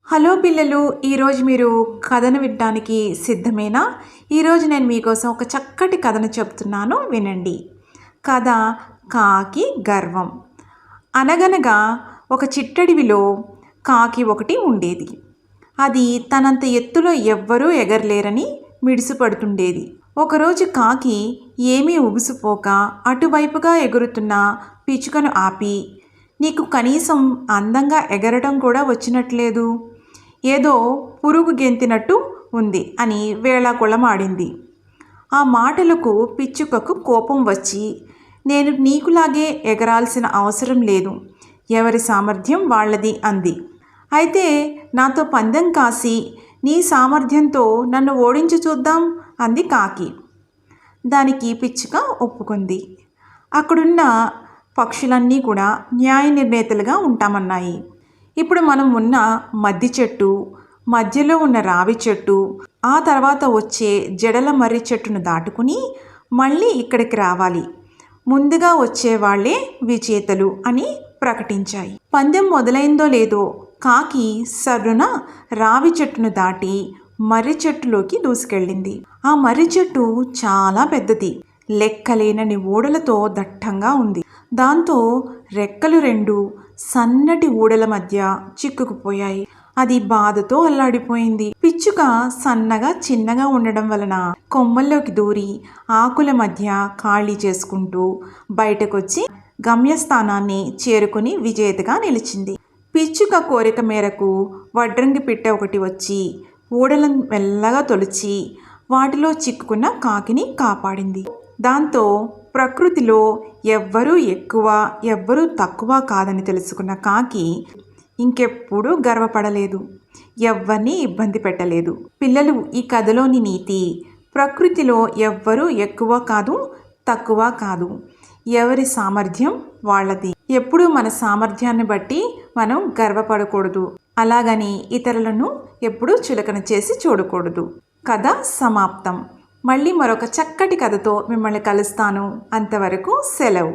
Hello పిల్లలు, ఈరోజు మీరు కథను వినడానికి సిద్ధమేనా? ఈరోజు నేను మీకోసం ఒక చక్కటి కథను చెప్తున్నాను, వినండి. కథ కాకి గర్వం. అనగనగా ఒక చిట్టడివిలో కాకి ఒకటి ఉండేది. అది తనంత ఎత్తులో ఎవ్వరూ ఎగరలేరని మిడిసిపడుతుండేది. ఒకరోజు కాకి ఏమీ ఉబిసిపోక అటువైపుగా ఎగురుతున్న పిచ్చుకను ఆపి, నీకు కనీసం అందంగా ఎగరడం కూడా వచ్చినట్లేదు, ఏదో పురుగు గెంతినట్టు ఉంది అని వేళాకొళమాడింది. ఆ మాటలకు పిచ్చుకకు కోపం వచ్చి, నేను నీకులాగే ఎగరాల్సిన అవసరం లేదు, ఎవరి సామర్థ్యం వాళ్ళది అంది. అయితే నాతో పందెం కాసి నీ సామర్థ్యంతో నన్ను ఓడించి చూద్దాం అంది కాకి. దానికి పిచ్చుక ఒప్పుకుంది. అక్కడున్న పక్షులన్నీ కూడా న్యాయ నిర్ణేతలుగా ఉంటామన్నాయి. ఇప్పుడు మనం ఉన్న మద్ది చెట్టు, మధ్యలో ఉన్న రావి చెట్టు, ఆ తర్వాత వచ్చే జడల మర్రి చెట్టును దాటుకుని మళ్ళీ ఇక్కడికి రావాలి, ముందుగా వచ్చేవాళ్లే విజేతలు అని ప్రకటించాయి. పందెం మొదలైందో లేదో కాకి సర్రున రావి చెట్టును దాటి మర్రి చెట్టులోకి దూసుకెళ్ళింది. ఆ మర్రి చెట్టు చాలా పెద్దది, లెక్కలేనని ఊడలతో దట్టంగా ఉంది. దాంతో రెక్కలు రెండు సన్నటి ఊడల మధ్య చిక్కుకుపోయాయి. అది బాధతో అల్లాడిపోయింది. పిచ్చుక సన్నగా చిన్నగా ఉండడం వలన కొమ్మల్లోకి దూరి ఆకుల మధ్య ఖాళీ చేసుకుంటూ బయటకొచ్చి గమ్యస్థానాన్ని చేరుకుని విజేతగా నిలిచింది. పిచ్చుక కోరిక మేరకు వడ్రంగి పిట్ట ఒకటి వచ్చి ఊడలను మెల్లగా తొలిచి వాటిలో చిక్కుకున్న కాకిని కాపాడింది. దాంతో ప్రకృతిలో ఎవ్వరూ ఎక్కువ ఎవ్వరూ తక్కువ కాదని తెలుసుకున్న కాకి ఇంకెప్పుడూ గర్వపడలేదు, ఎవ్వరినీ ఇబ్బంది పెట్టలేదు. పిల్లలు, ఈ కథలోని నీతి, ప్రకృతిలో ఎవ్వరూ ఎక్కువ కాదు తక్కువ కాదు, ఎవరి సామర్థ్యం వాళ్ళది. ఎప్పుడూ మన సామర్థ్యాన్ని బట్టి మనం గర్వపడకూడదు, అలాగని ఇతరులను ఎప్పుడూ చులకన చేసి చూడకూడదు. కథ సమాప్తం. మళ్ళీ మరొక చక్కటి కథతో మిమ్మల్ని కలుస్తాను. అంతవరకు సెలవు.